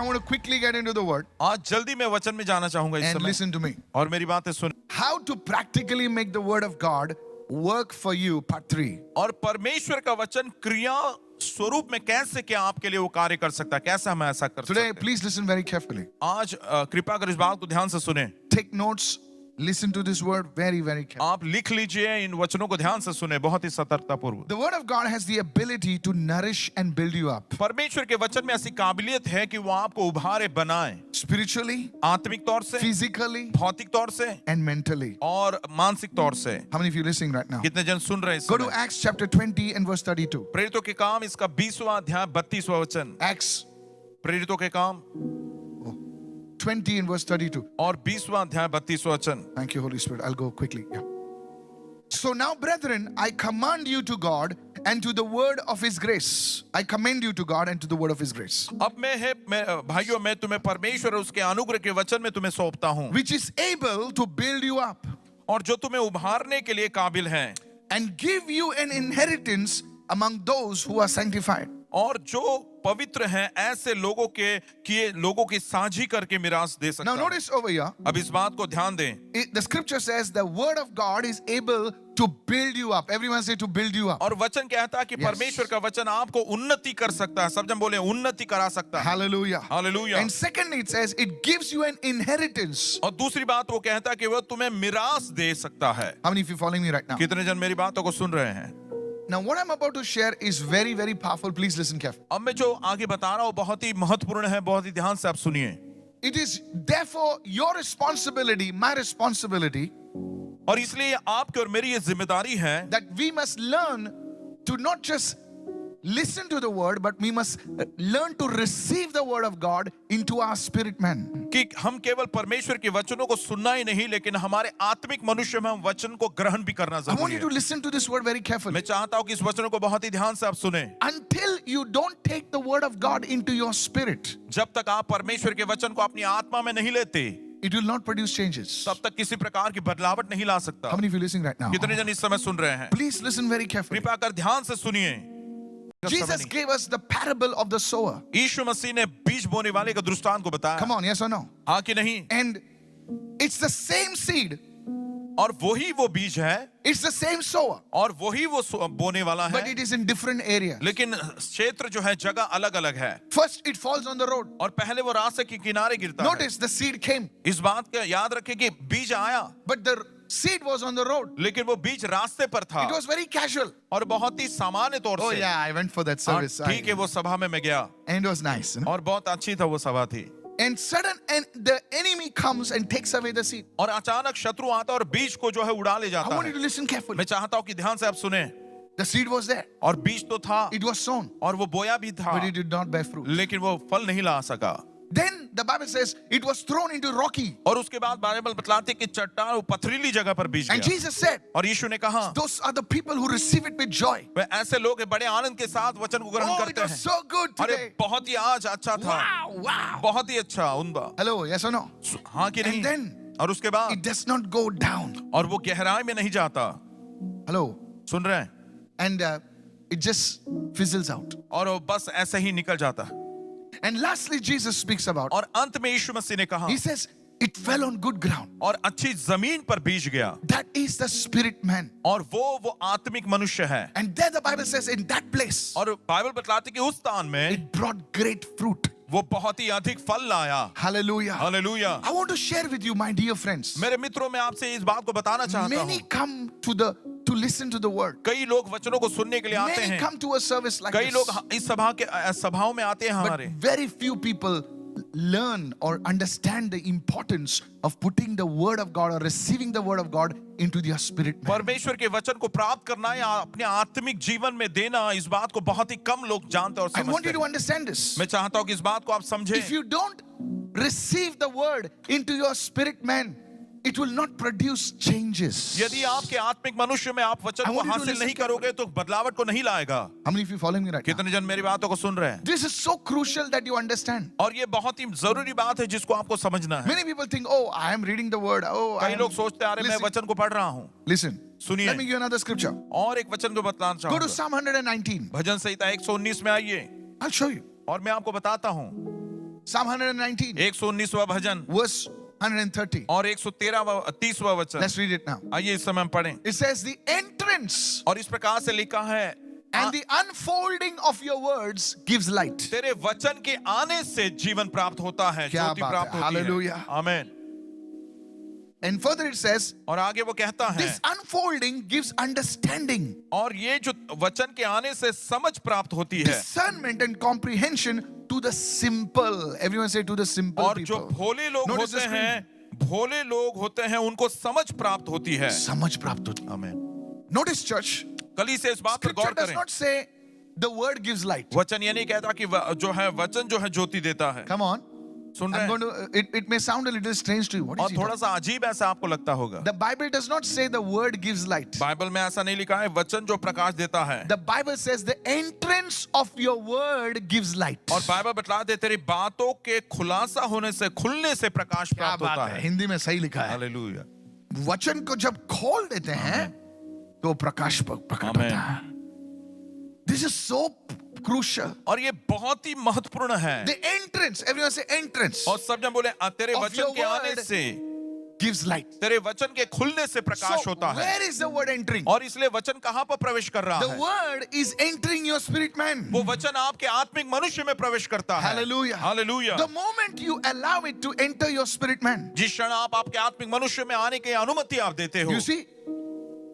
I want to quickly get into the word आज जल्दी मैं वचन में जाना चाहूंगा इस and समय, listen to me. और मेरी बातें सुन। How to practically make the word of God work for you, part 3. और परमेश्वर का वचन क्रिया स्वरूप में कैसे क्या आपके लिए वो कार्य कर सकता है, कैसे हम ऐसा कर सकते Today, हैं। please listen very carefully. आज कृपा कर इस बात को ध्यान से सुने। Take notes. Listen to this word very, very carefully. आप लिख लीजिए, इन वचनों को ध्यान से सुने, बहुत ही सतर्कता पूर्वक। The word of God has the ability to nourish and build you up. परमेश्वर के वचन में ऐसी काबिलियत है कि वो आपको उभारे बनाए, Spiritually, आत्मिक तौर से, physically, भौतिक तौर से and mentally. और मानसिक तौर से। How many of you listening right now? कितने जन सुन रहे हैं इस Go to समय? Acts chapter 20 and verse 32. प्रेरितों के काम इसका 20वां अध्याय 32वां वचन। Acts प्रेरितों के काम 20 and verse 32. और 20वां अध्याय 32वां वचन। Thank you, Holy Spirit. I'll go quickly. Yeah. So now, brethren, I command you to God and to the word of His grace. I commend you to God and to the word of His grace, अब भाइयों, मैं तुम्हें परमेश्वर और उसके अनुग्रह के वचन में तुम्हें सौंपता हूँ, which is able to build you up और जो तुम्हें उभारने के लिए काबिल है, and give you an inheritance among those who are sanctified. और जो पवित्र हैं ऐसे लोगों की साझी करके मिरास दे सकता Now है। notice over here, अब इस बात को ध्यान दें, the scripture says the word of God is able to build you up. Everyone say to build you up. और वचन कहता है कि Yes. परमेश्वर का वचन आपको उन्नति कर सकता है। सब जन बोले उन्नति करा सकता है। Hallelujah. Hallelujah. And secondly, it says it gives you an inheritance. और दूसरी बात वो कहता है कि वो तुम्हें मिरास दे सकता है। How many of you following me right now? कितने जन मेरी बातों को सुन रहे हैं? Now what I'm about to share is very, very powerful. Please listen carefully. अब मैं जो आगे बता रहा हूँ बहुत ही महत्वपूर्ण है, बहुत ही ध्यान से आप सुनिए। It is therefore your responsibility, my responsibility, और इसलिए आपकी और मेरी ये जिम्मेदारी है that we must learn to not just listen to the word, but we must learn to receive the word of God into our spirit man. कि हम केवल परमेश्वर के वचनों को सुनना ही नहीं, लेकिन हमारे आत्मिक मनुष्य में हम वचन को ग्रहण भी करना I want जरूरी you to है। listen to this word very carefully. मैं चाहता हूँ कि इस वचनों को बहुत ही ध्यान से आप सुने। Until you don't take the word of God into your spirit, जब तक आप परमेश्वर के वचन को अपनी आत्मा में नहीं लेते, it will not produce changes. तब तक किसी प्रकार की बदलावट नहीं ला सकता। How many of you listening right now? कितने जन इस समय सुन रहे हैं? Please listen very carefully. कृपा कर ध्यान से सुनिए। Jesus gave us the parable of the sower. यीशु मसीह ने बीज बोने वाले का दृष्टांत को बताया। Come on, yes or no? हाँ कि नहीं? And it's the same seed, और वही वो बीज है, it's the same sower, और वही वो बोने वाला but है, it is in different areas. लेकिन क्षेत्र जो है जगह अलग अलग है। First, it falls on the road. और पहले वो रास्ते के किनारे गिरता है। Notice the seed came, इस बात का याद रखें कि बीज आया, but the seed was on the road. लेकिन वो बीज रास्ते पर था It was very casual. और बहुत ही सामान्य तौर Oh से। yeah, I went for that हाँ, service. ठीक है, वो सभा में मैं गया And it was nice. और बहुत अच्छी था वो सभा थी। And the enemy comes and takes away the seed. और अचानक शत्रु आता और बीज को जो है उड़ा ले I जाता want you है। to listen carefully. मैं चाहता हूँ कि ध्यान से आप सुने। The seed was there. और बीज तो था It was sown, और वो बोया भी था, but it did not bear fruit. लेकिन वो फल नहीं ला सका। Then the Bible says it was thrown into rocky. और उसके बाद बाइबल बतलाते हैं कि चट्टान पथरीली जगह पर बीज And गया। Jesus said, और यीशु ने कहा, those are the people who receive it with joy. वे ऐसे लोग हैं बड़े आनंद के साथ वचन को ग्रहण Oh, it करते was हैं। so good अरे today. बहुत ही आज अच्छा था, Wow, wow. बहुत ही अच्छा उनका। Hello, yes or no? हाँ कि नहीं? And then और उसके बाद it does not go down. और वो गहराई में नहीं जाता। Hello. सुन रहे हैं? And it just fizzles out. और वो बस ऐसे ही निकल जाता है। And lastly, Jesus speaks about, और अंत में यीशु मसीह ने कहा, He says, it fell on good ground. और अच्छी जमीन पर बीज गया, That is the spirit man. और वो आत्मिक मनुष्य है। And there the Bible says, in that place, और बाइबल बतलाती कि उस स्थान में it brought great fruit. वो बहुत ही अधिक फल लाया। Hallelujah. Hallelujah. I want to share with you, my dear friends. मेरे मित्रों, मैं आपसे इस बात को बताना चाहता Many हूँ, come to listen to the word. कई लोग वचनों को सुनने के लिए आते Many हैं, come to a service like कई लोग this. इस सभाओं में आते हैं But हमारे, very few people learn or understand the importance of putting the word of God or receiving the word of God into their spirit man. परमेश्वर के वचन को प्राप्त करना या अपने आत्मिक जीवन में देना, इस बात को बहुत ही कम लोग जानते और I want समझते you to हैं। understand this. मैं चाहता हूँ कि इस बात को आप समझें। If you don't receive the word into your spirit man, it will not produce changes. यदि आपके आत्मिक मनुष्य में आप वचन I को want you to हासिल listen नहीं करोगे तो बदलावट को नहीं लाएगा। How many of you following me right now? कितने जन मेरी बातों को सुन रहे हैं? This is so crucial that you understand. और ये बहुत ही जरूरी बात है जिसको आपको समझना है। Many people think, oh, I am reading the word. Oh, I कई am... लोग सोचते हैं, अरे मैं Listen, वचन को पढ़ रहा हूँ। listen. सुनिए। Let me give you another scripture. और एक वचन को बतलाना Go to चाहूंगा। Psalm 119. भजन संहिता 119 में आइए I'll show you. और मैं आपको बताता हूँ। Psalm 119, 119वां भजन verse 130. और 130वां वचन। Let's read it now. आइए इस समय हम पढ़ें। It says, the entrance और इस प्रकार से लिखा है, and the unfolding of your words gives light. तेरे वचन के आने से जीवन प्राप्त होता है, क्या ज्योति बात प्राप्त है, होती है। हालेलुया। आमीन। And further it says, और आगे वो कहता है, this unfolding gives understanding, और ये जो वचन के आने से समझ प्राप्त होती है, discernment and comprehension to the simple. Everyone say to the simple और जो people. भोले लोग Notice the होते screen. हैं, भोले लोग होते हैं, उनको समझ प्राप्त होती है। समझ प्राप्त होती है. आमीन। Notice, church, कली से इस बात पर scripture गौर does करें। not say the word gives light. वचन ये नहीं कहता कि जो है वचन जो है ज्योति देता है। Come on. सुन रहे I'm हैं? going to, it may sound a little strange to you. What is और he थोड़ा talking? सा अजीब ऐसा आपको लगता होगा। The Bible does not say the word gives light. Bible में ऐसा नहीं लिखा है वचन जो प्रकाश देता है। The Bible says the entrance of your word gives light. और बाइबल बतला दे तेरी बातों के खुलासा होने से, खुलने से प्रकाश क्या प्राप्त होता बात है, है। हिंदी में सही लिखा है. हालेलुया। वचन को जब खोल देते हैं तो प्रकाश प्रकट होता है. This is so crucial. और ये बहुत ही महत्वपूर्ण है। The entrance, everyone say entrance, और सब जन बोले तेरे of वचन your के आने word से, gives light. तेरे वचन के खुलने से प्रकाश So होता है। where is the word entering? और इसलिए वचन कहाँ पर प्रवेश कर रहा The है? word is entering your spirit man. वो वचन आपके आत्मिक मनुष्य में प्रवेश करता है। Hallelujah. Hallelujah. The moment you allow it to enter your spirit man, जिस क्षण आप आपके आत्मिक मनुष्य में आने की अनुमति आप देते हो, you see,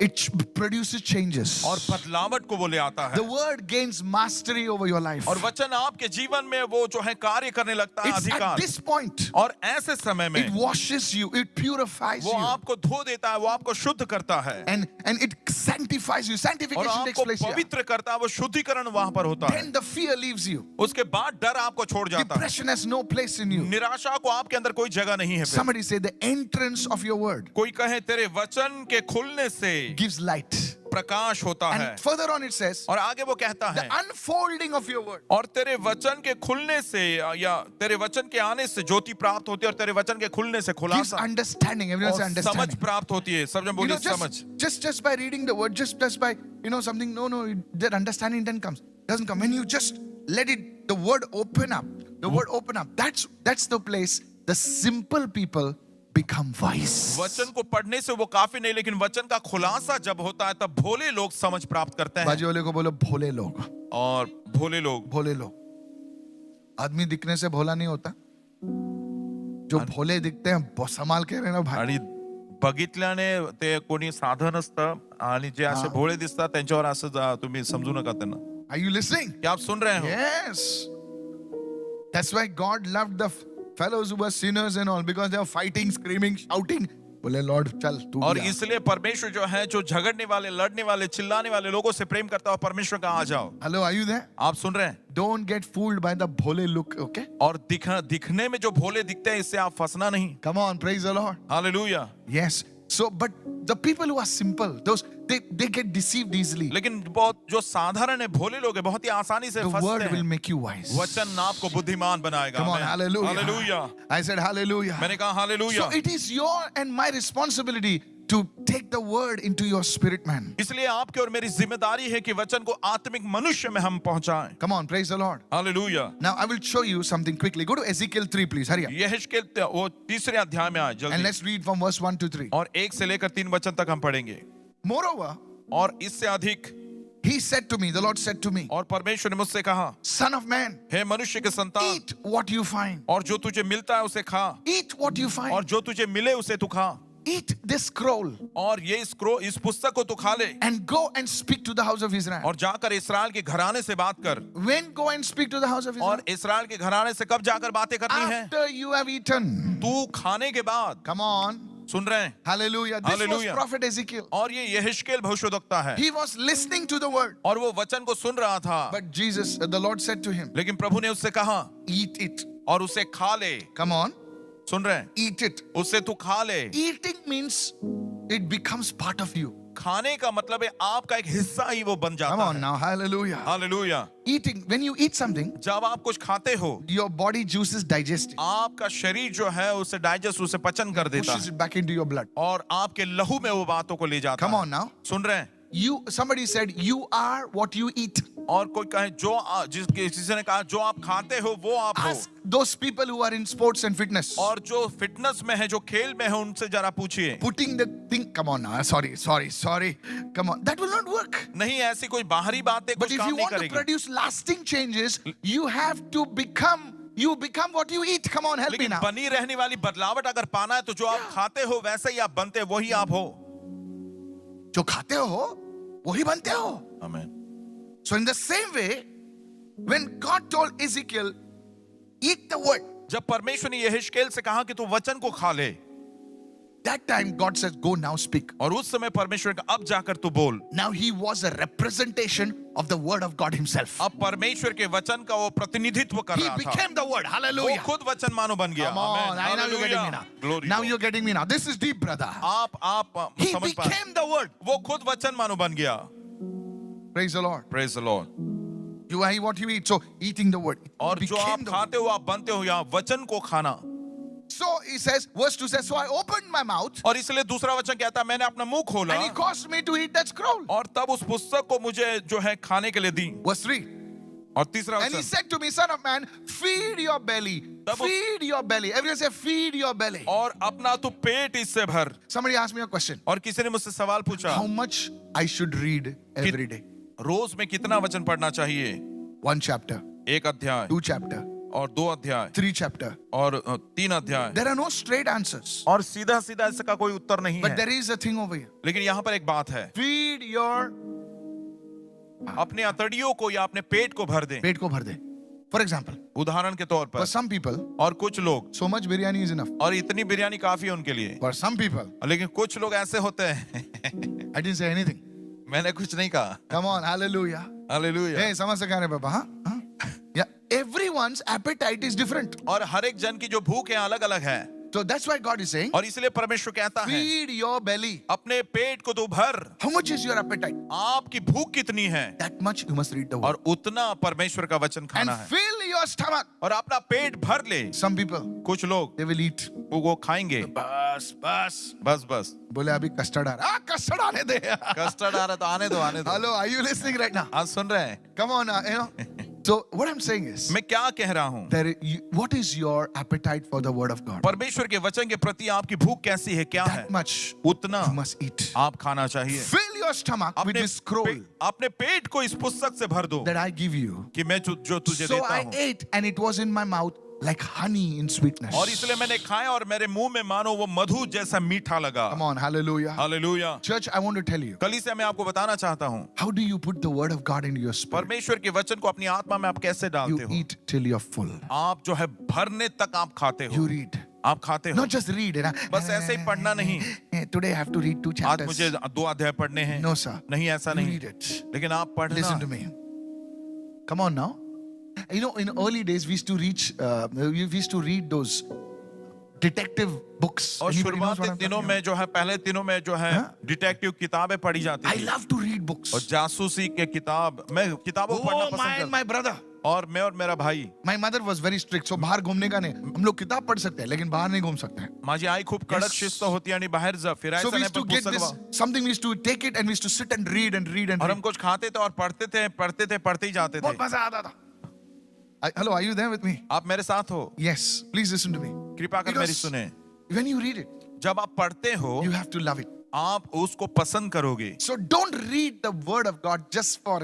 it produces changes. और बदलावट को वो ले आता है। The word gains mastery over your life. और वचन आपके जीवन में वो जो है कार्य करने लगता है, It's at अधिकार। this point, और ऐसे समय में it washes you, it purifies वो you, आपको धो देता है, वो आपको शुद्ध करता है, and it sanctifies you. और Sanctification takes आपको place here. पवित्र करता है, वो शुद्धिकरण वहां पर होता है। Then the fear leaves you. उसके बाद डर आपको छोड़ जाता है, Depression has no place in you. निराशा को आपके अंदर कोई जगह नहीं है। फिर Somebody say the entrance of your word कोई कहे तेरे वचन के खुलने से gives light. प्रकाश होता है। And further on it says, और आगे वो कहता the है, unfolding of your word और तेरे वचन के खुलने से या तेरे वचन के आने से ज्योति प्राप्त होती है, और तेरे वचन के खुलने से gives खुलासा understanding. Everyone say और समझ understanding. प्राप्त होती है। सब जन You बोलिए know, समझ। just by reading the word, just by something. No, that understanding then comes. Doesn't come when you just let it. The word open up. The word open up. That's the place. The simple people become wise. वचन को पढ़ने से वो काफी नहीं, लेकिन वचन का खुलासा जब होता है तब भोले लोग समझ प्राप्त करते हैं। बाजू वाले को बोलो भोले लोग. और भोले लोग, भोले लोग. आदमी दिखने से भोला नहीं होता. जो भोले दिखते हैं बहुत संभाल के रहना भाई. आणि बघितल्याने ते कोणी साधं नसतं, आणि जे असे भोळे दिसतात त्यांच्यावर असं तुम्ही समजू नका त्यांना। Are you listening? क्या आप सुन रहे हो? Yes. That's why God loved the fellows who were sinners and all, because they were fighting, screaming, shouting. बोले लॉर्ड चल तू और भी आ. इसलिए परमेश्वर जो है, जो झगड़ने वाले, लड़ने वाले, चिल्लाने वाले लोगों से प्रेम करता है, परमेश्वर का आ जाओ। Hello, are you there? आप सुन रहे हैं? Don't get fooled by the Bhole look, okay? और दिखने में जो भोले दिखते हैं, इससे आप फंसना नहीं। Come on, praise the Lord. Hallelujah. Yes. So, but the people who are simple, those they get deceived easily. लेकिन बहुत जो साधारण है, भोले लोग हैं, बहुत ही आसानी से The फंसते word will हैं। make you wise. वचन आपको बुद्धिमान बनाएगा। Come on, आमीन। hallelujah. Hallelujah. I said hallelujah. मैंने कहा hallelujah. So it is your and my responsibility to take the word into your spirit man. इसलिए आपकी और मेरी जिम्मेदारी है कि वचन को आत्मिक मनुष्य में हम पहुंचाएं। Come on, praise the Lord. Hallelujah. Now I will show you something quickly. Go to Ezekiel 3, please. Hurry up. यहेजकेल वो तीसरे अध्याय में आए And जल्दी, let's read from verse 1 to 3. और 1 से लेकर 3 वचन तक हम पढ़ेंगे। Moreover, और इससे अधिक he said to me, the Lord said to me, और परमेश्वर ने मुझसे कहा, Son of man, हे मनुष्य के संतान, eat what you find. और जो तुझे मिलता है उसे खा, Eat what you और find. जो तुझे मिले उसे तू खा, Eat this scroll और ये इस पुस्तक को तू खा ले, and go and speak to the house of Israel. और जाकर इस्राएल के घराने से बात कर। When go and speak to the house of Israel? और इस्राएल के घराने से कब जाकर बातें करनी है? After you have eaten. तू खाने के बाद। Come on. सुन रहे हैं? Hallelujah. This was Hallelujah. prophet Ezekiel. और ये यहेजकेल भविष्यद्वक्ता है, He was listening to the word. और वो वचन को सुन रहा था। But Jesus, the Lord said to him, लेकिन प्रभु ने उससे कहा, eat it. और उसे खा ले। Come on. सुन रहे हैं? Eat it. उसे तू खा ले। Eating means it becomes part of you. खाने का मतलब है आपका एक हिस्सा ही वो बन Come जाता on है। now. Hallelujah. Hallelujah. Eating, when you eat something, जब आप कुछ खाते हो, your body juices digest it, आपका शरीर जो है उसे डाइजेस्ट, उसे पचन कर देता pushes है, it back into your blood. और आपके लहू में वो बातों को ले जाता Come है। on now. सुन रहे हैं? somebody said, you are what you eat. और कोई कहे किसी ने कहा जो आप खाते हो वो आप हो। Ask those people who are in sports and fitness. और जो फिटनेस में है, जो खेल में है, उनसे जरा पूछिए। Putting the thing, come on now, sorry. Come on, that will not work. नहीं, ऐसी कोई बाहरी बातें But कुछ if काम you नहीं want to करेगी। produce lasting changes, you have to become what you eat. Come on, help me लेकिन now. बनी रहने वाली बदलावट अगर पाना है तो जो आप खाते हो वैसे ही आप बनते, वही आप हो। जो खाते हो, वही बनते हो. आमीन। So in the same way, when God told Ezekiel, eat the word, जब परमेश्वर ने यहेजकेल से कहा कि तू वचन को खा ले, that time God says, go now speak. और उस समय परमेश्वर ने कहा अब जाकर तू बोल। Now he was a representation of the word of God himself. अब परमेश्वर के वचन का वो प्रतिनिधित्व कर He रहा था। became the word. वो Hallelujah. खुद वचन मानो बन गया। Come on, आमीन। now you're getting me now. Glory Now to you're getting me now. This is deep, brother. आप He समझ पाए। became the word. वो खुद वचन मानो बन गया। Praise the Lord. Praise the Lord। You are what you eat. So eating the word. He और जो आप became the word. खाते हो आप बनते हो, यहाँ वचन को खाना। So he says, verse 2 says, so I opened my mouth और इसलिए दूसरा वचन कहता है मैंने अपना मुंह खोला and he caused me to eat that scroll. और तब उस पुस्तक को मुझे जो है खाने के लिए दी। Verse 3. और तीसरा And he वचन, said to me, son of man, feed your belly. Feed your belly. Everyone say, feed your belly. और अपना तू पेट इससे भर। Somebody asked me a question. और किसी ने मुझसे सवाल पूछा, How much I should read every day? रोज में कितना वचन पढ़ना चाहिए? 1 chapter, एक अध्याय 2 chapter, और 2 अध्याय 3 chapter. और 3 अध्याय। There are no straight answers. और सीधा सीधा इसका कोई उत्तर नहीं But है। there is a thing over here. लेकिन यहाँ पर एक बात है, Feed your अपने अतड़ियों को या अपने पेट को भर दे। पेट को भर दे. For example, उदाहरण के तौर for पर, some people, और कुछ लोग, so much biryani is enough. और इतनी बिरयानी काफी है उनके लिए। For some people, लेकिन कुछ लोग ऐसे होते हैं I didn't say anything. मैंने कुछ नहीं कहा। Come on, hallelujah. Hallelujah. Hey, समझ से कह रहे पापा? हाँ? Yeah, everyone's appetite is different. और हर एक जन की जो भूख है अलग अलग है, So that's why God is saying, और इसलिए परमेश्वर कहता है feed your belly. अपने पेट को तू भर। How much is your appetite? आपकी भूख कितनी है, That much you must read the word. और उतना परमेश्वर का वचन And खाना है। fill your stomach. और अपना पेट भर ले। Some people, कुछ लोग they will eat. वो खाएंगे, बस. बस बोले अभी कस्टर्ड आ रहा. कस्टर्ड आने दे. कस्टर्ड आ रहा तो आने दो। Hello, are you listening right now? आज सुन रहे हैं? Come on, you know. So what I'm saying is, मैं क्या कह रहा हूँ? what is your appetite for the word of God? परमेश्वर के वचन के प्रति आपकी भूख कैसी है, क्या है? That much उतना you must eat. आप खाना चाहिए। Fill your stomach with अपने this scroll अपने पेट को इस पुस्तक से भर दो that I give you. कि मैं जो तुझे So देता I हूँ। ate and it was in my mouth like honey in sweetness. और इसलिए मैंने खाया और मेरे मुंह में मानो वो मधु जैसा मीठा लगा। Come on, hallelujah. Hallelujah. Church, I want to tell you, कल से मैं आपको बताना चाहता हूँ, how do you put the word of God into your spirit? परमेश्वर के वचन को अपनी आत्मा में आप कैसे डालते You हो? eat till you're full. आप जो है भरने तक आप खाते हो। You read. आप खाते हो। Not just read it. बस ऐसे ही पढ़ना नहीं। Today I have to read 2 आज chapters. मुझे 2 अध्याय पढ़ने हैं। No, sir. नहीं, ऐसा You नहीं। read it. लेकिन आप पढ़ना। Listen to me. Come on now. You know, in early days we used to read those detective books. और Anybody knows what शुरुआती I'm दिनों talking में जो है, पहले दिनों में जो है हाँ? डिटेक्टिव किताबें पढ़ी जाती about? I थी। love to read books. और जासूसी के किताब, मैं किताबों को पढ़ना Oh, पसंद करता my brother. और मैं और मेरा भाई, My mother was very strict. So बाहर घूमने का नहीं. हम लोग किताब पढ़ सकते हैं, लेकिन बाहर नहीं घूम सकते हैं. माझी आई खूप कडक Yes. शिस्त होती आणि बाहेर जा So फिरायचं we नाही, used to पण get पुस्तक this, something we used to take it and we used to sit and read and read and और read. हम कुछ खाते थे और पढ़ते ही जाते थे। बहुत मजा आता था. Hello, are you there with me? आप मेरे साथ हो? Yes, please listen to me. कृपा कर मेरी Because सुने। when you read it, जब आप पढ़ते हो, you have to love it. आप उसको पसंद करोगे। So don't read the word of God just for,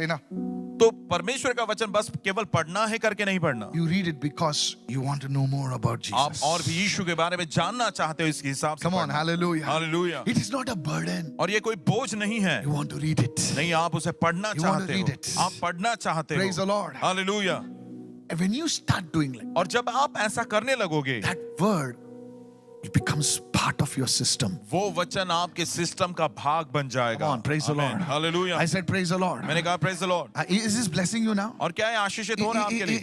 तो परमेश्वर का वचन बस केवल पढ़ना है करके नहीं पढ़ना। you read it because you want to know more about आप Jesus. और भी यीशु के बारे में जानना चाहते हो, इसके हिसाब से Come on, पढ़ना। hallelujah. Hallelujah. It is not a burden. और ये कोई बोझ नहीं है। You want to read it. नहीं, आप उसे पढ़ना You want to चाहते read हो। it. आप पढ़ना चाहते हो। Praise the Lord. Hallelujah. And when you start doing like और जब आप ऐसा करने लगोगे, that word, it becomes part of your system. वो वचन आपके सिस्टम का भाग बन जाएगा। Come on, praise the Lord. Hallelujah. I said, praise the Lord. मैंने कहा praise the Lord. Is this blessing you now? और क्या है आशीषित हो रहा है आपके लिए?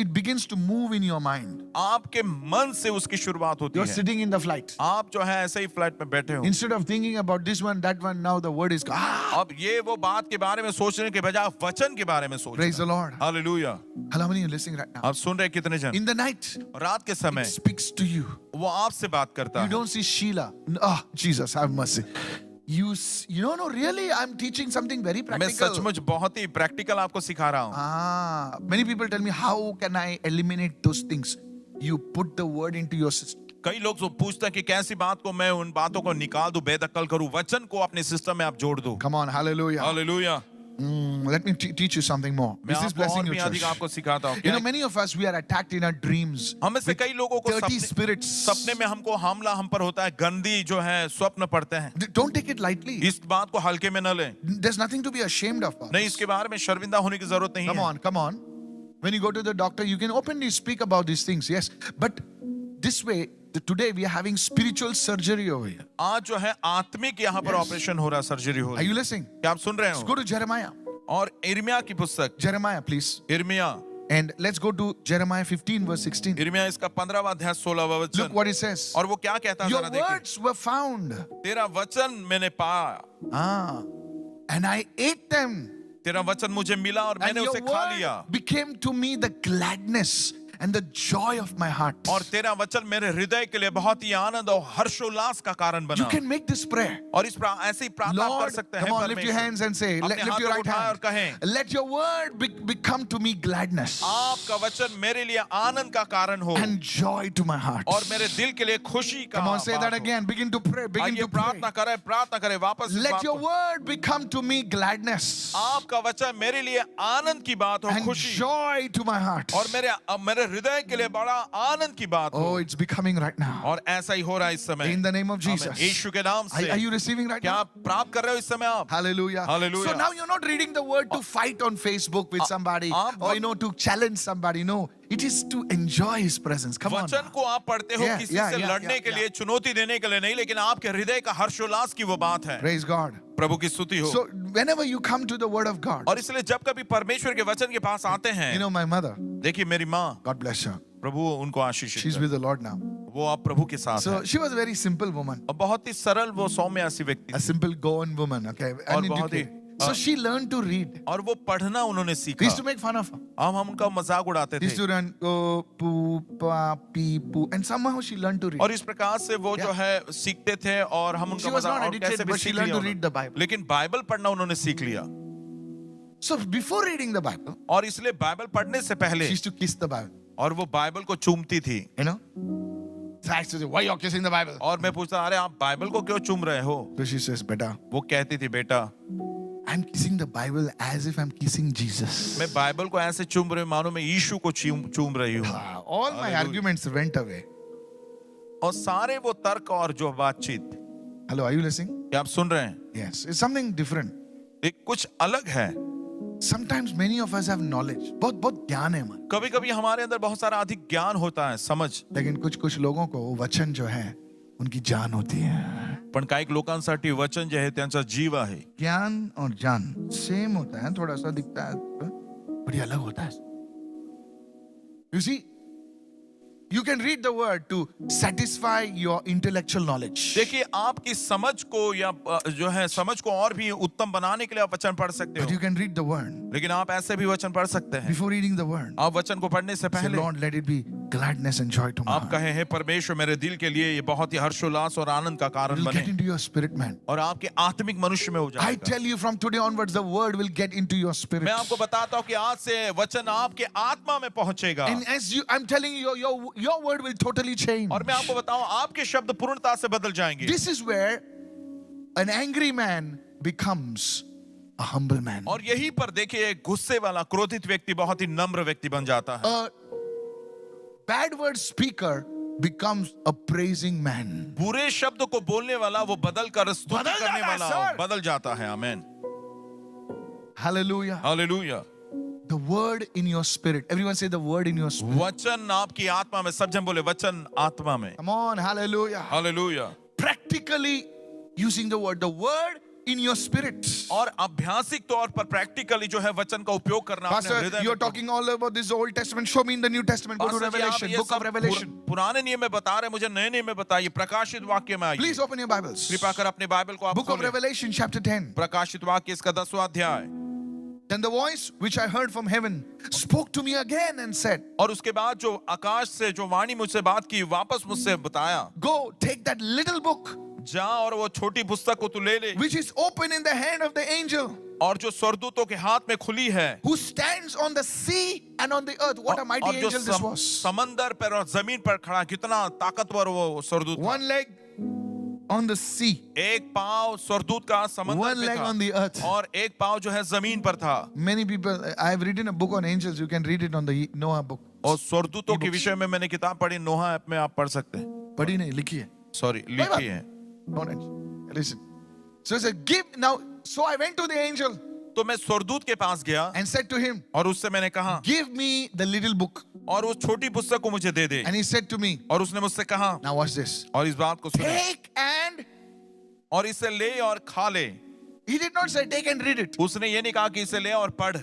It begins to move in your mind. आपके मन से उसकी शुरुआत होती You're है। sitting in the flight. आप जो है ऐसे ही फ्लाइट में बैठे हो, Instead of thinking about this one, that one, now the word is अब ये वो बात के बारे में सोचने के बजाय आप वचन के बारे में सोच। praise the Lord. Hallelujah. How many are listening right now? आप सुन रहे कितने जन? In the night, रात के it समय speaks to you. वो आपसे बात करता You है। don't see Sheila. Oh, Jesus, have mercy. No, really, I'm teaching something very मैं practical. सचमुच बहुत ही प्रैक्टिकल आपको सिखा रहा हूँ। Many people tell me, how can I eliminate those things? You put the word into your system. कई लोग तो पूछते हैं कि कैसी बात को मैं उन बातों को निकाल दूं, बेदखल करूं, वचन को अपने सिस्टम में आप जोड़ दो। Come on, hallelujah. Hallelujah. Let me teach you something more. मैं This is आपको blessing और you, भी अधिक church. आपको सिखाता हूँ। You know, many of us, we are attacked in our dreams. हम में से कई लोगों को 30 spirits. सपने में हमको हमला हम पर होता है, गंदी जो है स्वप्न पड़ते हैं। Don't take it lightly. इस बात को हल्के में न लें। There's nothing to be ashamed of. नहीं, इसके बारे में शर्मिंदा होने की जरूरत नहीं Come है। on, come on. When you go to the doctor, you can openly speak about these things, yes. But this way, today we are having spiritual surgery over here. आज जो है आत्मिक यहाँ पर ऑपरेशन हो रहा, सर्जरी हो Are रही you है। listening? क्या आप सुन रहे Let's हो? go to Jeremiah. और इर्मिया की पुस्तक, Jeremiah, please. इर्मिया, And let's go to Jeremiah 15, verse 16. इर्मिया इसका 15वां अध्याय 16वां Look वचन। what it says. और वो क्या कहता है Your जरा देखिए। words were found. तेरा वचन मैंने पाया, And I ate them. तेरा वचन मुझे मिला और And मैंने your उसे खा लिया। word became to me the gladness and the joy of my heart. और तेरा वचन मेरे हृदय के लिए बहुत ही आनंद और हर्षोल्लास का कारण You बना। can make this prayer. और इस ऐसे ही प्रार्थना आप कर Lord, सकते हैं। come on, lift your hands and say, अपने lift your हाथों को right उठाएं और hand. कहें, Let your word become to me gladness आपका वचन मेरे लिए आनंद का कारण हो and joy to my heart. और मेरे दिल के लिए खुशी का Come on, say बात that हो। again. Begin to pray. Begin आइए to pray. प्रार्थना करें वापस इस Let बात your को। word become to me gladness आपका वचन मेरे लिए आनंद की बात हो, and खुशी, joy to my heart. और मेरे हृदय के लिए बड़ा आनंद की बात हो। Oh, it's becoming right now. और ऐसा ही हो रहा है इस समय। In the name of आमीन। Jesus. यीशु के नाम से। Are you receiving right क्या now? आप प्राप्त कर रहे हो इस समय आप? Hallelujah. Hallelujah. So now you're not reading the word to fight on Facebook with somebody आप- or to challenge somebody. No, it is to enjoy His presence. Come on. वचन को आप पढ़ते हो Yeah, किसी yeah, से yeah, लड़ने yeah, के लिए, चुनौती देने के लिए नहीं, लेकिन आपके हृदय का हर्षोल्लास की वो बात है। Praise God. प्रभु की स्तुति हो। So whenever you come to the word of God, और इसलिए जब कभी परमेश्वर के वचन के पास आते you हैं, know my mother, देखिए मेरी माँ, God bless her. प्रभु उनको आशीषित She's करे। with the Lord now. वो आप प्रभु के साथ So है। she was a very simple woman, और बहुत ही सरल वो सौम्य ऐसी व्यक्ति a थी। simple Goan woman, okay, और बहुत ही- uneducated. So she learned to read. और वो पढ़ना उन्होंने We सीखा। used to make fun of her. हम उनका मजाक उड़ाते She used थे। to run, oh, poo, pa, pee, poo, and somehow she learned to read. और इस प्रकार से वो जो है सीखते थे और हम She उनका was मजाक not और addicted, कैसे भी but she सीख learned लिया to read the उन्होंने। Bible. लेकिन बाइबल पढ़ना उन्होंने सीख लिया। So before reading the Bible, और इसलिए बाइबल पढ़ने से पहले she used to kiss the Bible. और वो बाइबल को चूमती थी। You know? So I used to say, why you're kissing the Bible? और मैं पूछता, अरे आप बाइबल को क्यों चूम रहे हो? So she says, beta, वो कहती थी, बेटा I'm kissing the Bible as if I'm kissing Jesus. मैं बाइबल को ऐसे चूम रही हूँ मानो मैं यीशु को चूम रही हूँ। All my Hallelujah. arguments went away. और सारे वो तर्क और जो बातचीत, Hello, are you listening? क्या आप सुन रहे हैं? Yes, it's something different. एक कुछ अलग है। Sometimes many of us have knowledge. बहुत ज्ञान है हमारे. कभी कभी हमारे अंदर बहुत सारा अधिक ज्ञान होता है, समझ, लेकिन कुछ लोगों को वचन जो है उनकी जान होती है. पण काही लोकांसाठी वचन जे आहे त्यांचा जीव आहे। ज्ञान और जान सेम होता है, थोड़ा सा दिखता है, बड़ी अलग होता है. You see, you can read the word to satisfy your intellectual knowledge. देखिए आपकी समझ को या जो है समझ को और भी उत्तम बनाने के लिए आप वचन पढ़ सकते But हो, you can read the word. लेकिन आप ऐसे भी वचन पढ़ सकते हैं। Before reading the word, आप वचन को पढ़ने से say, पहले Lord, let it be gladness and joy to my आप heart. कहे, हे परमेश्वर मेरे दिल के लिए ये बहुत ही हर्षोल्लास और आनंद का कारण It will get बने into your spirit, man. और आपके आत्मिक मनुष्य में हो I जाएगा। tell you from today onwards, the word will get into your spirit. मैं आपको बताता हूँ कि आज से वचन आपके आत्मा में पहुंचेगा And as I'm telling you, your word will totally change. और मैं आपको बताऊं आपके शब्द पूर्णता से बदल जाएंगे। This is where an angry man becomes a humble man. और यहीं पर देखिए एक गुस्से वाला क्रोधित व्यक्ति बहुत ही नम्र व्यक्ति बन जाता है। A bad word speaker becomes a praising man. बुरे शब्द को बोलने वाला वो बदल कर स्तुति बदल करने जाता है, वाला sir. बदल जाता है। आमीन, Hallelujah. Hallelujah. The word in your spirit. Everyone say the word in your spirit. वचन आपकी आत्मा में, सब जन बोले वचन आत्मा में। Come on, hallelujah. Hallelujah. Practically using the word in your spirit. और अभ्यासिक तौर पर प्रैक्टिकली जो है वचन का उपयोग करना अपने Pastor, हृदय you're में। talking all about this Old Testament. Show me in the New Testament. Go to pastor ji, आप Revelation, ये book of सब Revelation. पुराने नियम में बता रहे हैं, मुझे नए नियम में बताइए। प्रकाशित वाक्य में आइए। Please open your Bibles. कृपा कर अपने बाइबल को आप Book of खोलें। Revelation, chapter 10. प्रकाशित वाक्य इसका 10वां अध्याय। Then the voice which I heard from heaven spoke to me again and said, और उसके बाद जो आकाश से जो वाणी मुझसे बात की वापस मुझसे बताया, Go, take that little book जा और वो छोटी पुस्तक को तू ले ले, which is open in the hand of the angel और जो स्वर्गदूतों के हाथ में खुली है, who stands on the sea and on the earth. What a mighty और जो angel this was. समंदर पर और जमीन पर खड़ा, कितना ताकतवर वो स्वर्गदूत था। One leg on the sea, एक पाँव स्वर्गदूत का समंदर one पे leg था on the earth. और एक पाँव जो है जमीन पर था। Many people, I have written a book on angels. You can read it on the Noah book. और स्वर्गदूतों के विषय में मैंने किताब पढ़ी, नोहा ऐप में आप पढ़ सकते हैं। पढ़ी नहीं, लिखी है. सॉरी, लिखी है। Don't listen. So he said, give now. So I went to the angel तो मैं स्वर्गदूत के पास गया and said to him, और उससे मैंने कहा, give me the little book. और उस छोटी पुस्तक को मुझे दे दे। And he said to me, और उसने मुझसे कहा, now watch this. और इस बात को सुने, Take and, और इसे ले और खा ले। he did not say take and read it. उसने ये नहीं कहा कि इसे ले और पढ़।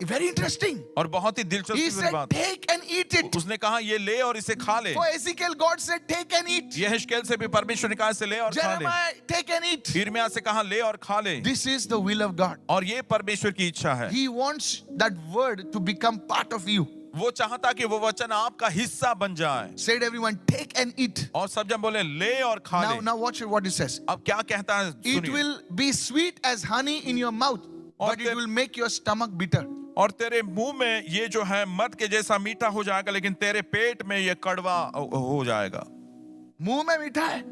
Very interesting. और बहुत ही He दिलचस्प वाली said बात, take and eat it. उसने कहा ये ले और इसे खा ले। For Ezekiel, God said take and eat. यहेजकेल से भी परमेश्वर ने कहा इसे ले और खा ले। Jeremiah, take and eat. यिर्मयाह से कहा ले और खा ले। This is the will of God. और ये परमेश्वर की इच्छा है। He wants that word to become part of you. वो चाहता कि वो वचन आपका हिस्सा बन जाए। Said everyone, take and eat. और सब जन बोले ले और खा ले। Now watch what it says. अब क्या कहता है It सुनिए। will be sweet as honey in your mouth, but it will make your stomach bitter. और तेरे मुंह में ये जो है मध के जैसा मीठा हो जाएगा, लेकिन तेरे पेट में ये कड़वा हो जाएगा। मुंह में मीठा है,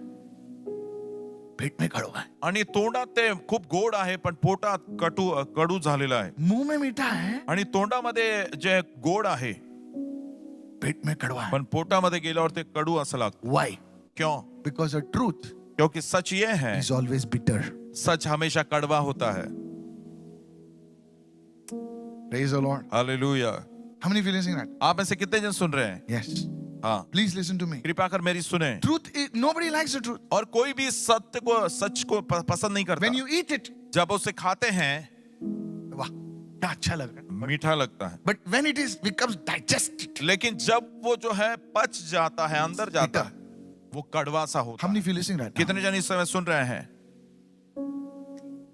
पेट में कड़वा है. आणि तोंडात ते खूप गोड आहे पण पोटात कडू झालेला आहे। मुंह में मीठा है, आणि तोंडामध्ये जे गोड आहे पेट में कड़वा है. पण पोटामध्ये गेल्यावर ते कडू असं लागतं। Why? क्यों? Because the truth क्योंकि सच ये है, is always bitter. सच हमेशा कड़वा होता है। Praise the Lord. Hallelujah. How many of you listening that? आप में से कितने जन सुन रहे हैं? Yes. हाँ, Please listen to me. कृपा कर मेरी सुने। Truth is, nobody likes the truth. और कोई भी सच को पसंद नहीं करता। When you eat it, जब उसे खाते हैं वाह, क्या अच्छा लग रहा है. मीठा लगता है, But when it is becomes digested, लेकिन जब वो जो है पच जाता है, अंदर जाता है, वो कड़वा सा होता how है। many of you listening right now? कितने जन इस समय सुन रहे हैं?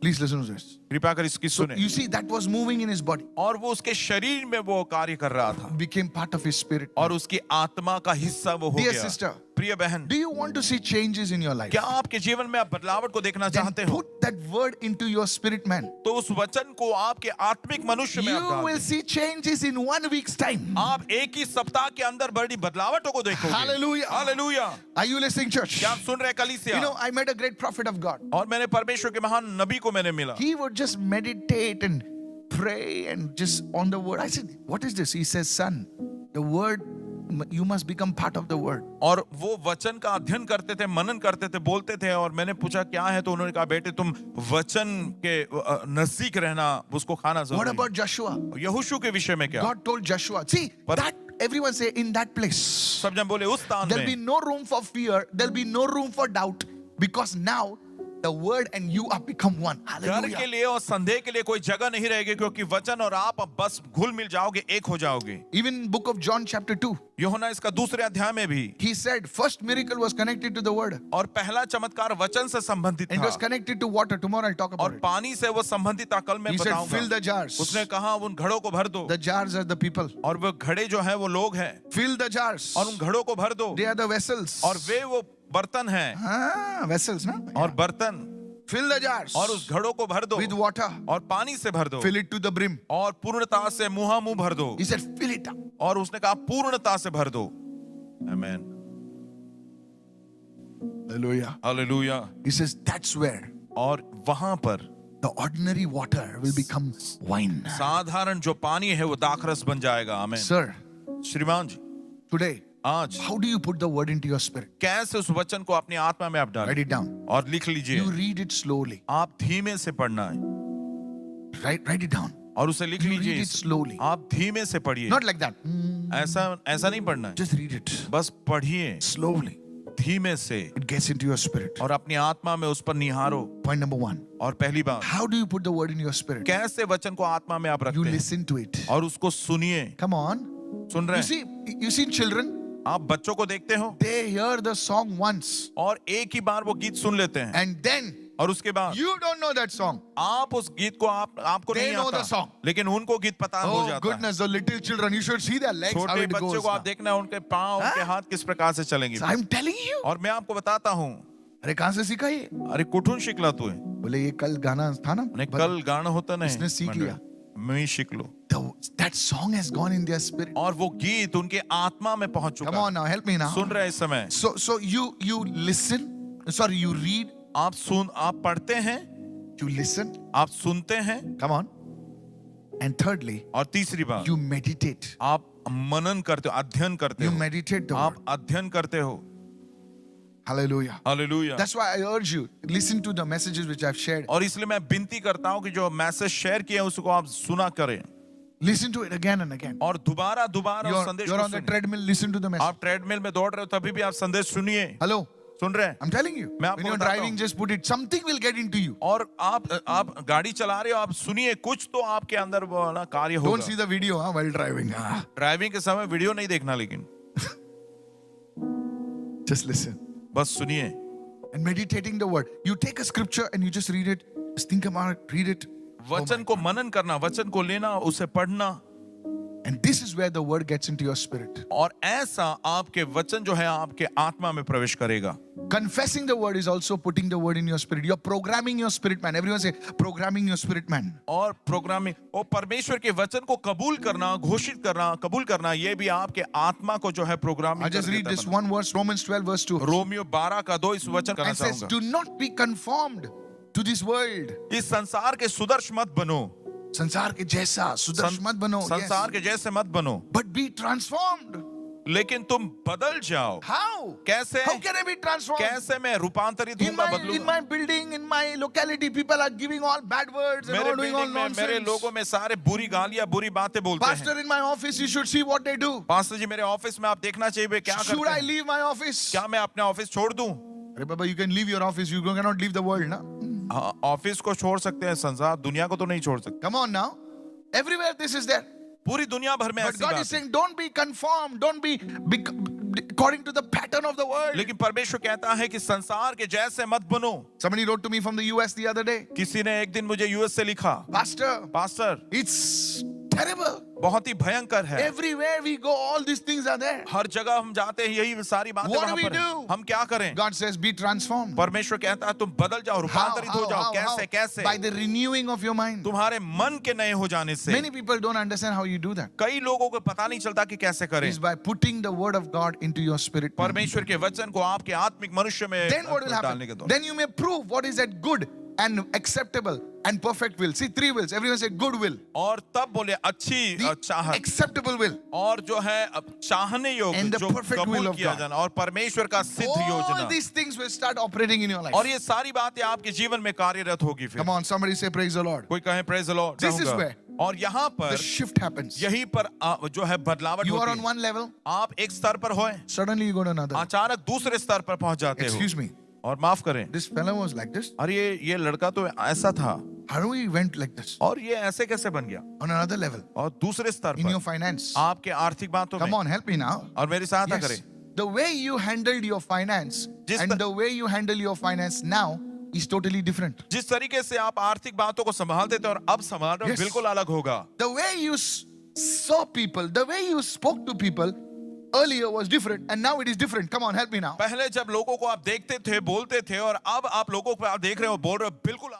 Please listen to this. कृपा कर इसकी सुने। You see, that was moving in his body. और वो उसके शरीर में वो कार्य कर रहा था Became part of his spirit. और उसकी आत्मा का हिस्सा वो हो Dear गया। sister, प्रिय बहन, do you want to see changes in your life? क्या आपके जीवन में आप बदलावट को देखना Then चाहते हो? put that word into your spirit man. तो उस वचन को आपके आत्मिक मनुष्य में आप You डाल will दें। see changes in 1 week's time. आप एक ही सप्ताह के अंदर बड़ी बदलावटों को देखोगे। Hallelujah. Hallelujah. Are you listening, church? क्या आप सुन रहे हैं कलीसिया? You know, I met a great prophet of God. और मैंने परमेश्वर के महान नबी को मैंने मिला। He would just meditate and pray and just on the word. I said, what is this? He says, son, the word, you must become part of the word. और वो वचन का अध्ययन करते थे, मनन करते थे, बोलते थे। और मैंने पूछा क्या है, तो उन्होंने कहा बेटे तुम वचन के नजदीक रहना, उसको खाना What जरूरी about Joshua? है। यहोशू के विषय में क्या? God told Joshua, see, But- that everyone say in that place, सब जन बोले उस स्थान there'll be में no room for fear, there'll be no room for doubt, because now the word and you are become one. डर Hallelujah. के लिए और संदेह के लिए कोई जगह नहीं रहेगी, क्योंकि वचन और आप अब बस घुल मिल जाओगे, एक हो जाओगे। Even book of John chapter 2, यूहन्ना इसका दूसरे अध्याय में भी, he said first miracle was connected to the word और पहला चमत्कार वचन से संबंधित and it was था connected to water. Tomorrow I'll talk about और it. पानी से वो संबंधित था, कल मैं He said fill the बताऊंगा। jars. उसने कहा उन घड़ों को भर दो, The jars are the people. और वो घड़े जो है वो लोग हैं, Fill the jars. और उन घड़ों को भर दो, They are the vessels. और वे वो बर्तन हैं, Ah, vessels, na? और बर्तन, Fill the jars और उस घड़ों को भर दो with water. और पानी से भर दो Fill it to the brim. और पूर्णता से मुंह भर दो। He said, fill it up. और उसने कहा पूर्णता से भर दो। आमीन, Hallelujah. Hallelujah. He says, that's where और वहां पर the ordinary water will become wine. साधारण जो पानी है वो दाखरस बन जाएगा। आमीन। Sir, श्रीमान जी, today, आज how do you put the word into your spirit? कैसे उस वचन को अपनी आत्मा में आप Write डालें it down. और लिख लीजिए। You read it slowly. आप धीमे से पढ़ना है Write it down. और उसे लिख You read लीजिए। it slowly. आप धीमे से पढ़िए, Not like that. ऐसा नहीं पढ़ना है, Just read it बस पढ़िए slowly. धीमे से It gets into your spirit. और अपनी आत्मा में उस पर निहारो। Point number 1. और पहली बात, How do you put the word in your spirit? कैसे वचन को आत्मा में आप You रखते हैं listen to it. और उसको सुनिए। Come on. सुन रहे You हैं? see, you see children, आप बच्चों को देखते हो they hear the song once और एक ही बार वो गीत सुन लेते हैं and then और उसके बाद You don't know that song. आप उस गीत को आपको They नहीं know the आता, song. लेकिन उनको गीत पता हो Oh जाता है। goodness, the little children, you should see their legs, how छोटे it बच्चों goes. को आप now. देखना, उनके पाँव, उनके हाथ किस प्रकार से चलेंगे। So I'm telling you. और मैं आपको बताता हूँ, अरे कहाँ से सीखा ये? अरे कुठून शिकला तू है? बोले ये कल गाना था ना? आणि कल गाणं होतं नाही, इसने सीख लिया. मी शिकलो। That song has gone in their spirit. और वो गीत उनके आत्मा में पहुंच Come चुका। on now, help me now. सुन रहे हैं इस समय? So you listen. Sorry, you read. आप पढ़ते हैं, You listen. आप सुनते हैं, Come on. And thirdly, और तीसरी बात, you meditate. आप मनन करते हो, अध्ययन करते You हो। meditate the आप word. अध्ययन करते हो। Hallelujah. Hallelujah. That's why I urge you, listen to the messages which I've shared. और इसलिए मैं विनती करता हूं कि जो मैसेज शेयर किया उसको आप सुना करें, Listen to it again and again. और दोबारा दोबारा उस संदेश You're को on the सुनिए। treadmill, listen to the message. आप ट्रेडमिल में दौड़ रहे हो तभी भी आप संदेश सुनिए। Hello, सुन रहे हैं? I'm telling you. मैं आपको When you're बताता driving, हूं। just put it. Something will get into you. और आप गाड़ी चला रहे हो, आप सुनिए, कुछ तो आपके अंदर वो ना कार्य Don't होगा। see the video while driving. Driving के समय वीडियो नहीं देखना, लेकिन Just listen. बस सुनिए। And meditating the word. You take a scripture and you just read it. Just think about it, read it. वचन को मनन करना, वचन को लेना, उसे पढ़ना, And this is where the word gets into your spirit. और ऐसा आपके वचन जो है आपके आत्मा में प्रवेश करेगा। Confessing the word is also putting the word in your spirit. You're programming your spirit man. Everyone say, programming your spirit man. और प्रोग्रामिंग और परमेश्वर के वचन को कबूल करना, घोषित करना, कबूल करना, ये भी आपके आत्मा को जो है programming I just read this one verse, Romans 12 verse 2. Romeo 12 का 2 इस वचन करना And says, चाहूंगा। do not be conformed to this world. इस संसार के सुदर्श मत बनो, संसार के जैसा सुदर्श मत बनो. संसार Yes. के जैसे मत बनो, But be transformed. लेकिन तुम बदल जाओ। How? कैसे? How can I be transformed? कैसे मैं रूपांतरित In होऊंगा, my बदलूंगा? building, in my locality, people are giving all bad words and मेरे all doing all बिल्डिंग में, मेरे nonsense. लोगों में सारे बुरी गालियां, बुरी बातें बोलते हैं। Pastor, in my office, you should see what they do. Pastor ji, मेरे ऑफिस में आप देखना चाहिए वे क्या Should करते I हैं। leave my office? क्या मैं अपने ऑफिस छोड़ दूं? Hey, Baba, you can leave your office. You cannot leave the world, na? हाँ, ऑफिस को छोड़ सकते हैं, संसार दुनिया को तो नहीं छोड़ सकते। Come on now. Everywhere this is there. पूरी दुनिया भर में But ऐसी God बात is है। saying, don't be conformed. Don't be according to the pattern of the world. लेकिन परमेश्वर कहता है कि संसार के जैसे मत बनो। Somebody wrote to me from the US the other day. किसी ने एक दिन मुझे यूएस से लिखा, Pastor, पास्टर it's terrible. बहुत ही भयंकर है, Everywhere we go, all these things are there. हर जगह हम जाते हैं यही सारी बातें What वहां do we पर हैं। do? हम क्या करें? God says, be transformed. परमेश्वर कहता है तुम बदल जाओ, रूपांतरित हो जाओ। कैसे? कैसे? By the renewing of your mind. तुम्हारे मन के नए हो जाने से। Many people don't understand how you do that. कई लोगों को पता नहीं चलता कि कैसे करें। Is by putting the word of God into your spirit. man. परमेश्वर के वचन को आपके आत्मिक मनुष्य में Then what will डालने के happen? द्वारा। Then you may prove what is that good and acceptable and perfect will. See, three wills. Everyone say good will. और तब बोले अच्छी The चाहत, acceptable will. और जो है अब चाहने योग्य, And the जो perfect will कबूल of किया God. जाना, और परमेश्वर का सिद्ध All योजना। these things will start operating in your life. और ये सारी बातें आपके जीवन में कार्यरत होगी फिर। Come on, somebody say praise the Lord. कोई कहे praise the Lord. This is where और यहाँ The पर shift happens. यही पर जो है बदलावट You are होती on है। one level, आप एक स्तर पर होए, suddenly you go to another. अचानक दूसरे स्तर पर पहुंच जाते Excuse हो। me. और माफ करें, This fellow was like this. अरे ये लड़का तो ऐसा था, How do we went like this? और ये ऐसे कैसे बन गया? On another level. और दूसरे स्तर In your पर finance. आपके आर्थिक बातों Come में, on, help me now. और मेरी सहायता Yes. करें। The way you handled your finance जिस and the way you handle your finance now is totally different. जिस तरीके से आप आर्थिक बातों को संभालते थे और अब संभाल रहे हो, Yes. बिल्कुल अलग होगा। The way you saw people, the way you spoke to people earlier was different and now it is different. Come on, help me now. पहले जब लोगों को आप देखते थे, बोलते थे, और अब आप लोगों को आप देख रहे हो, बोल रहे हो, बिल्कुल